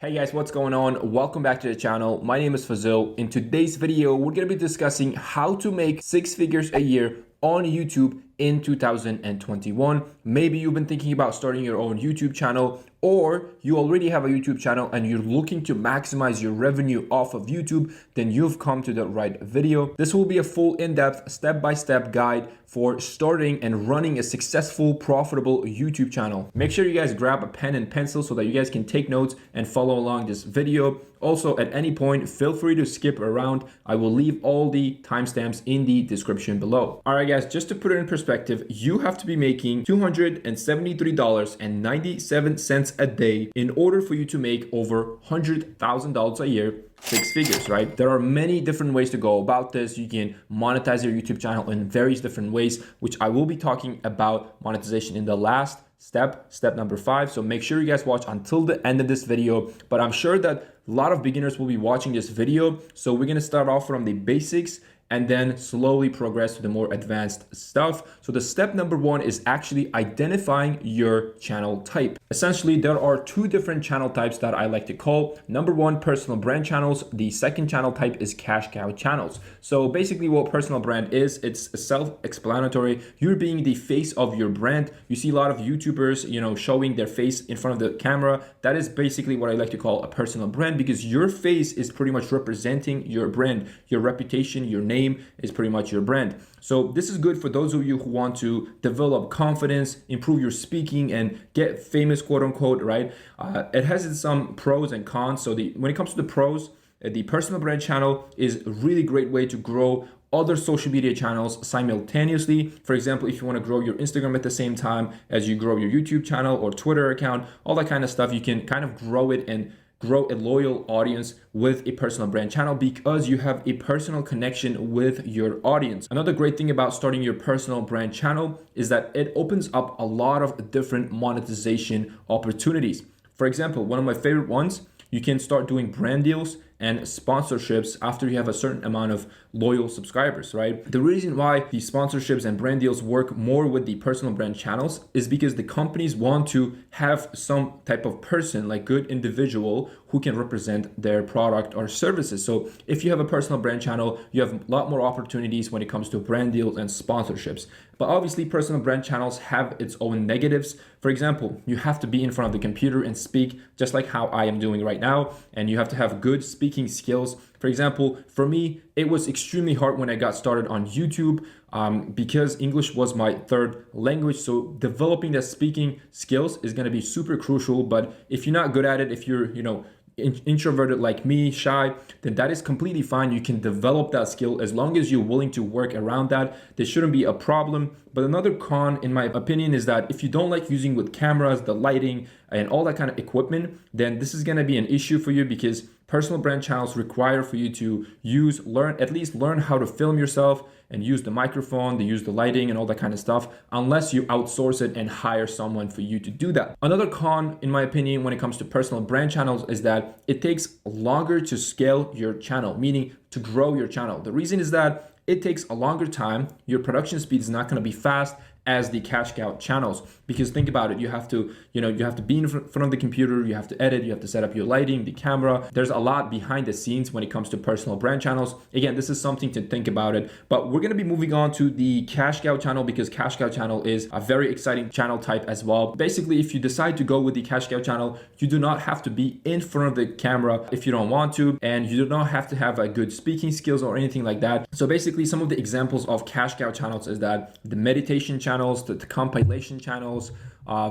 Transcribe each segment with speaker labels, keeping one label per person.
Speaker 1: Hey guys, what's going on? Welcome back to the channel. My name is FOZIL. In today's video, we're going to be discussing how to make 6 figures a year on YouTube in 2021. Maybe you've been thinking about starting your own YouTube channel, or you already have a YouTube channel and you're looking to maximize your revenue off of YouTube, then you've come to the right video. This will be a full in-depth step-by-step guide for starting and running a successful, profitable YouTube channel. Make sure you guys grab a pen and pencil so that you guys can take notes and follow along this video. Also, at any point, feel free to skip around. I will leave all the timestamps in the description below. All right, guys, just to put it in perspective, you have to be making $273.97 a day in order for you to make over $100,000 a year, 6 figures, right? There are many different ways to go about this. You can monetize your YouTube channel in various different ways, which I will be talking about monetization in the last step number 5. So make sure you guys watch until the end of this video. But I'm sure that a lot of beginners will be watching this video. So we're gonna start off from the basics and then slowly progress to the more advanced stuff. So the step number 1 is actually identifying your channel type. Essentially, there are 2 different channel types that I like to call. Number 1, personal brand channels. The second channel type is cash cow channels. So basically what personal brand is, it's self-explanatory. You're being the face of your brand. You see a lot of YouTubers, showing their face in front of the camera. That is basically what I like to call a personal brand, because your face is pretty much representing your brand, your reputation, your name is pretty much your brand. So this is good for those of you who want to develop confidence, improve your speaking, and get famous, quote unquote, right? It has some pros and cons. So when it comes to the pros, the personal brand channel is a really great way to grow other social media channels simultaneously. For example, if you want to grow your Instagram at the same time as you grow your YouTube channel or Twitter account, all that kind of stuff, you can kind of grow it and grow a loyal audience with a personal brand channel because you have a personal connection with your audience. Another great thing about starting your personal brand channel is that it opens up a lot of different monetization opportunities. For example, one of my favorite ones, you can start doing brand deals and sponsorships after you have a certain amount of loyal subscribers, right? The reason why these sponsorships and brand deals work more with the personal brand channels is because the companies want to have some type of person, like good individual, who can represent their product or services. So if you have a personal brand channel, you have a lot more opportunities when it comes to brand deals and sponsorships. But obviously personal brand channels have its own negatives. For example, you have to be in front of the computer and speak just like how I am doing right now. And you have to have good speaking skills. For example, for me, it was extremely hard when I got started on YouTube because English was my third language. So developing that speaking skills is going to be super crucial. But if you're not good at it, if you're, introverted like me, shy, then that is completely fine. You can develop that skill as long as you're willing to work around that. There shouldn't be a problem. But another con, in my opinion, is that if you don't like using with cameras, the lighting, and all that kind of equipment, then this is going to be an issue for you, because personal brand channels require for you to at least learn how to film yourself and use the microphone, to use the lighting and all that kind of stuff, unless you outsource it and hire someone for you to do that. Another con, in my opinion, when it comes to personal brand channels is that it takes longer to scale your channel, meaning to grow your channel. The reason is that it takes a longer time. Your production speed is not going to be fast as the cash cow channels, because think about it, you have to be in front of the computer, you have to edit, you have to set up your lighting, the camera. There's a lot behind the scenes when it comes to personal brand channels. Again, this is something to think about it. But we're going to be moving on to the cash cow channel, because cash cow channel is a very exciting channel type as well. Basically, if you decide to go with the cash cow channel, you do not have to be in front of the camera if you don't want to, and you do not have to have a good speaking skills or anything like that. So basically, some of the examples of cash cow channels is that the meditation channels, the compilation channels,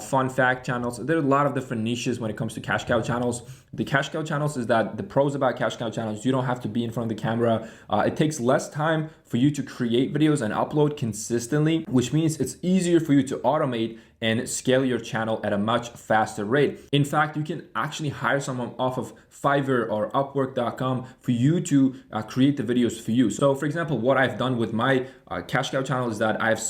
Speaker 1: fun fact channels. There are a lot of different niches when it comes to cash cow channels. The cash cow channels is that the pros about cash cow channels, you don't have to be in front of the camera. It takes less time for you to create videos and upload consistently, which means it's easier for you to automate and scale your channel at a much faster rate. In fact, you can actually hire someone off of Fiverr or Upwork.com for you to create the videos for you. So for example, what I've done with my cash cow channel is that I have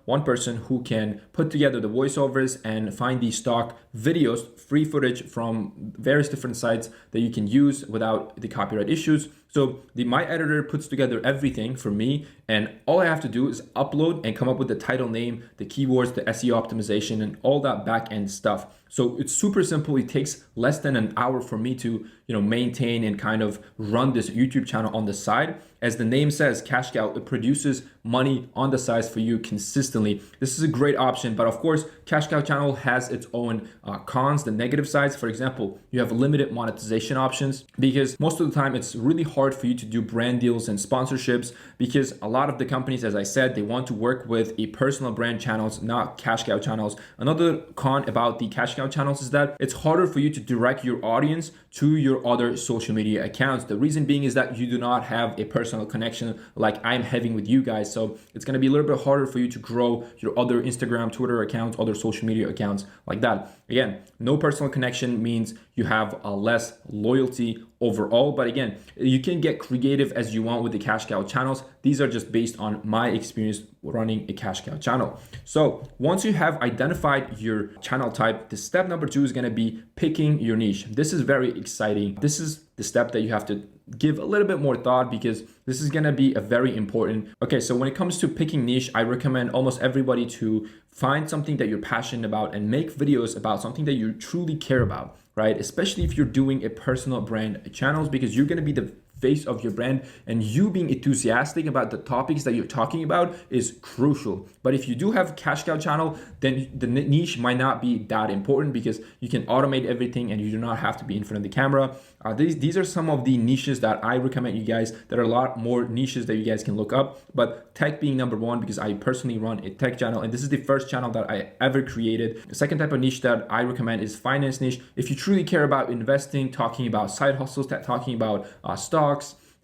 Speaker 1: one person who can put together the voiceovers and find the stock videos, free footage from various different sites that you can use without the copyright issues. So my editor puts together everything for me, and all I have to do is upload and come up with the title name, the keywords, the SEO optimization, and all that back end stuff. So it's super simple. It takes less than an hour for me to, maintain and kind of run this YouTube channel on the side. As the name says, cash cow, it produces money on the side for you consistently. This is a great option, but of course, cash cow channel has its own cons, the negative sides. For example, you have limited monetization options because most of the time it's really hard for you to do brand deals and sponsorships because a lot of the companies, as I said, they want to work with a personal brand channels, not cash cow channels. Another con about the cash cow channels is that it's harder for you to direct your audience to your other social media accounts. The reason being is that you do not have a personal connection like I'm having with you guys. So it's going to be a little bit harder for you to grow your other Instagram, Twitter accounts, other social media accounts like that. Again, no personal connection means you have a less loyalty overall. But again, you can get creative as you want with the cash cow channels. These are just based on my experience running a cash cow channel. So once you have identified your channel type, the step number 2 is going to be picking your niche. This is very exciting. This is the step that you have to give a little bit more thought because this is going to be a very important. Okay, so when it comes to picking niche, I recommend almost everybody to find something that you're passionate about and make videos about something that you truly care about, right? Especially if you're doing a personal brand channels, because you're going to be the face of your brand, and you being enthusiastic about the topics that you're talking about is crucial. But if you do have a cash cow channel, then the niche might not be that important because you can automate everything and you do not have to be in front of the camera. These are some of the niches that I recommend you guys. There are a lot more niches that you guys can look up, but tech being number 1 because I personally run a tech channel and this is the first channel that I ever created. The second type of niche that I recommend is finance niche. If you truly care about investing, talking about side hustles, talking about stocks,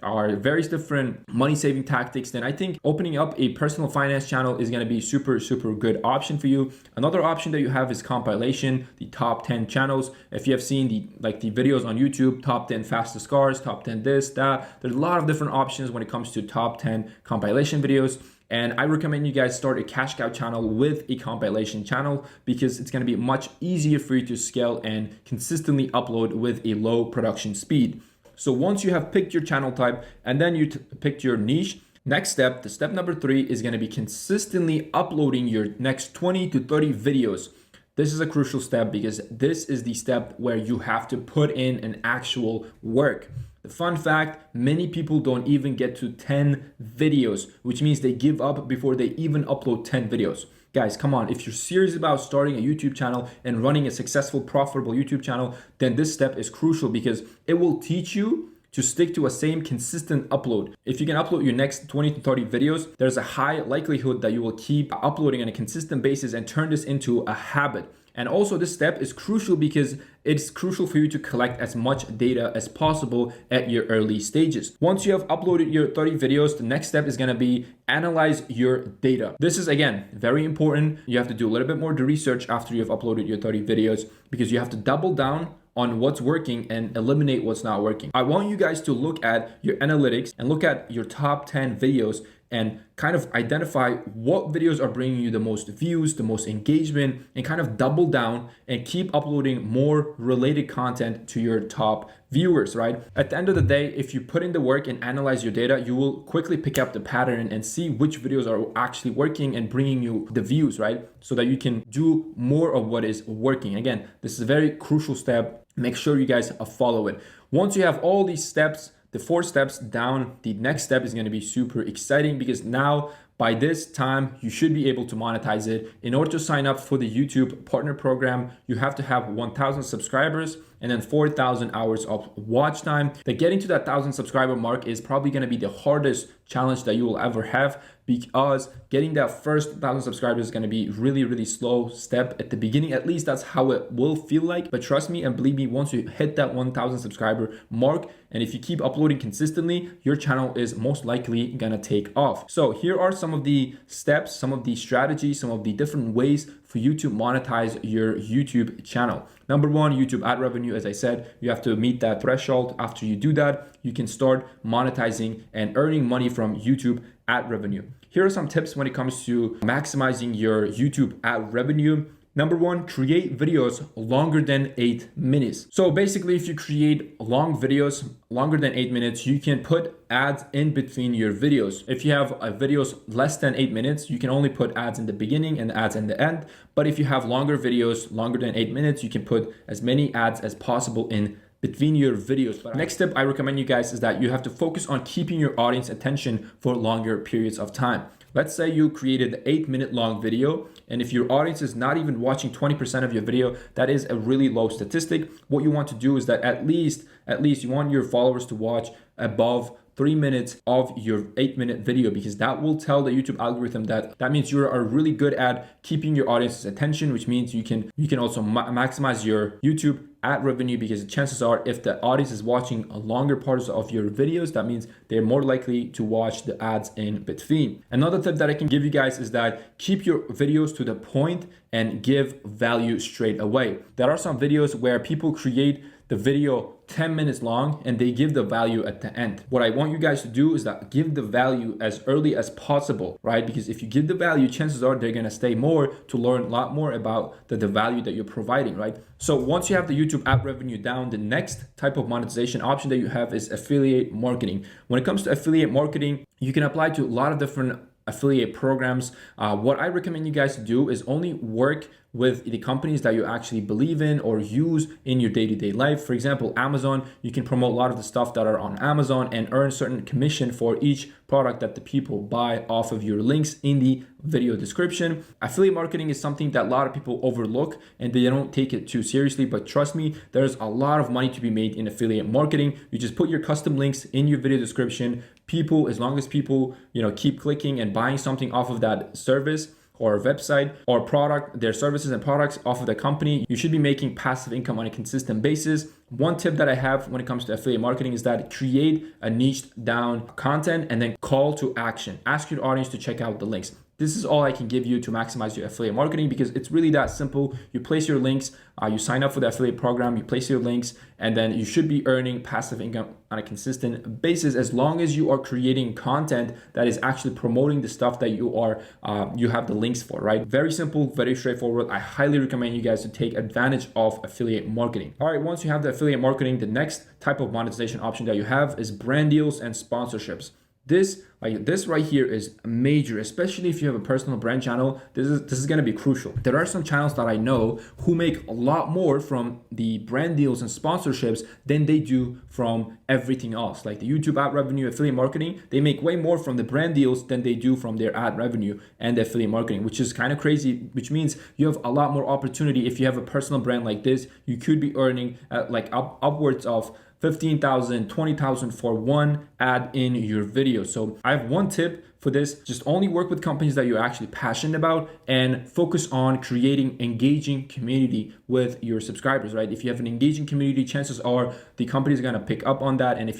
Speaker 1: are various different money saving tactics, then I think opening up a personal finance channel is going to be super good option for you. Another option that you have is compilation, the top 10 channels. If you have seen the videos on YouTube, top 10 fastest cars, top 10 this, that, there's a lot of different options when it comes to top 10 compilation videos. And I recommend you guys start a cash cow channel with a compilation channel because it's going to be much easier for you to scale and consistently upload with a low production speed. So once you have picked your channel type and then you picked your niche, next step, the step number 3 is going to be consistently uploading your next 20 to 30 videos. This is a crucial step because this is the step where you have to put in an actual work. The fun fact, many people don't even get to 10 videos, which means they give up before they even upload 10 videos. Guys, come on, if you're serious about starting a YouTube channel and running a successful, profitable YouTube channel, then this step is crucial because it will teach you to stick to a same consistent upload. If you can upload your next 20 to 30 videos, there's a high likelihood that you will keep uploading on a consistent basis and turn this into a habit. And also this step is crucial because it's crucial for you to collect as much data as possible at your early stages. Once you have uploaded your 30 videos, the next step is going to be analyze your data. This is, again, very important. You have to do a little bit more research after you have uploaded your 30 videos because you have to double down on what's working and eliminate what's not working. I want you guys to look at your analytics and look at your top 10 videos and kind of identify what videos are bringing you the most views, the most engagement, and kind of double down and keep uploading more related content to your top viewers, right? At the end of the day, if you put in the work and analyze your data, you will quickly pick up the pattern and see which videos are actually working and bringing you the views, right? So that you can do more of what is working. Again, this is a very crucial step. Make sure you guys follow it. Once you have all these steps, the 4 steps down, the next step is going to be super exciting because now by this time you should be able to monetize it. In order to sign up for the YouTube partner program, you have to have 1,000 subscribers and then 4,000 hours of watch time. Getting to that 1,000 subscriber mark is probably going to be the hardest challenge that you will ever have because getting that first 1,000 subscribers is going to be really slow step at the beginning. At least that's how it will feel like. But trust me and believe me, once you hit that 1,000 subscriber mark, and if you keep uploading consistently, your channel is most likely going to take off. So here are some of the steps, some of the strategies, some of the different ways for you to monetize your YouTube channel. Number 1, YouTube ad revenue. As I said, you have to meet that threshold. After you do that, you can start monetizing and earning money from YouTube ad revenue. Here are some tips when it comes to maximizing your YouTube ad revenue. Number one, create videos longer than 8 minutes. So basically, if you create long videos longer than 8 minutes, you can put ads in between your videos. If you have videos less than 8 minutes, you can only put ads in the beginning and ads in the end. But if you have longer videos, longer than 8 minutes, you can put as many ads as possible in between your videos. But next tip I recommend you guys is that you have to focus on keeping your audience attention for longer periods of time. Let's say you created an 8-minute long video, and if your audience is not even watching 20% of your video, that is a really low statistic. What you want to do is that at least you want your followers to watch above 3 minutes of your 8-minute video, because that will tell the YouTube algorithm that means you are really good at keeping your audience's attention, which means you can also maximize your YouTube ad revenue, because chances are if the audience is watching a longer parts of your videos, that means they're more likely to watch the ads in between. Another tip that I can give you guys is that keep your videos to the point and give value straight away. There are some videos where people create the video 10 minutes long and they give the value at the end. What I want you guys to do is that give the value as early as possible, right? Because if you give the value, chances are they're gonna stay more to learn a lot more about the value that you're providing, right? So once you have the YouTube ad revenue down, the next type of monetization option that you have is affiliate marketing. When it comes to affiliate marketing, you can apply to a lot of different affiliate programs. What I recommend you guys to do is only work with the companies that you actually believe in or use in your day-to-day life. For example, Amazon, you can promote a lot of the stuff that are on Amazon and earn certain commission for each product that the people buy off of your links in the video description. Affiliate marketing is something that a lot of people overlook and they don't take it too seriously, but trust me, there's a lot of money to be made in affiliate marketing. You just put your custom links in your video description. People, as long as people, keep clicking and buying something off of that service or website or product, their services and products off of the company, you should be making passive income on a consistent basis. One tip that I have when it comes to affiliate marketing is that create a niched down content and then call to action. Ask your audience to check out the links. This is all I can give you to maximize your affiliate marketing, because it's really that simple. You place your links, you sign up for the affiliate program, you place your links, and then you should be earning passive income on a consistent basis as long as you are creating content that is actually promoting the stuff that you have the links for, right? Very simple, very straightforward. I highly recommend you guys to take advantage of affiliate marketing. All right, once you have the affiliate marketing, the next type of monetization option that you have is brand deals and sponsorships. This right here is major, especially if you have a personal brand channel. This is going to be crucial. There are some channels that I know who make a lot more from the brand deals and sponsorships than they do from everything else. Like the YouTube ad revenue, affiliate marketing, they make way more from the brand deals than they do from their ad revenue and the affiliate marketing, which is kind of crazy, which means you have a lot more opportunity. If you have a personal brand like this, you could be earning upwards of 15,000, 20,000 for one ad in your video. So I have one tip for this. Just only work with companies that you're actually passionate about and focus on creating engaging community with your subscribers, right? If you have an engaging community, chances are the companies are going to pick up on that. And if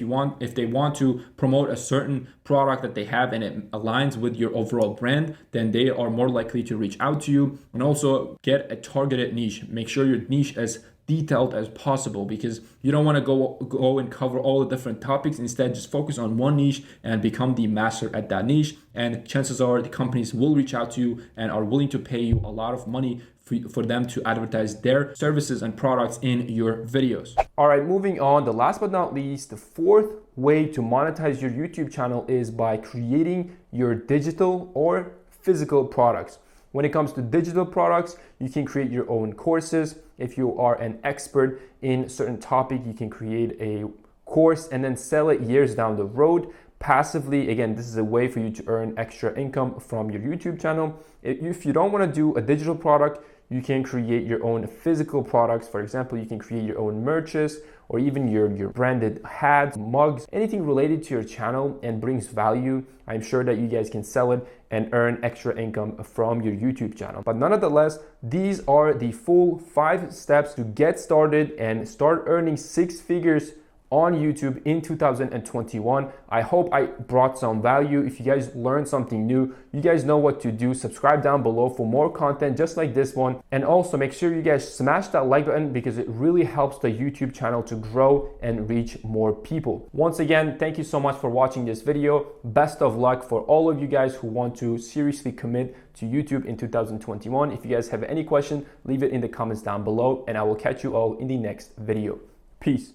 Speaker 1: they want to promote a certain product that they have and it aligns with your overall brand, then they are more likely to reach out to you. And also get a targeted niche. Make sure your niche is detailed as possible, because you don't want to go and cover all the different topics. Instead, just focus on one niche and become the master at that niche. And chances are the companies will reach out to you and are willing to pay you a lot of money for them to advertise their services and products in your videos. All right, moving on. The last but not least, the fourth way to monetize your YouTube channel is by creating your digital or physical products. When it comes to digital products, you can create your own courses. If you are an expert in a certain topic, you can create a course and then sell it years down the road passively. Again, this is a way for you to earn extra income from your YouTube channel. If you don't want to do a digital product, you can create your own physical products. For example, you can create your own merches or even your branded hats, mugs, anything related to your channel and brings value. I'm sure that you guys can sell it and earn extra income from your YouTube channel. But nonetheless, these are the full 5 steps to get started and start earning 6 figures on YouTube in 2021. I hope I brought some value. If you guys learned something new, you guys know what to do. Subscribe down below for more content just like this one. And also make sure you guys smash that like button because it really helps the YouTube channel to grow and reach more people. Once again, thank you so much for watching this video. Best of luck for all of you guys who want to seriously commit to YouTube in 2021. If you guys have any question, leave it in the comments down below and I will catch you all in the next video. Peace.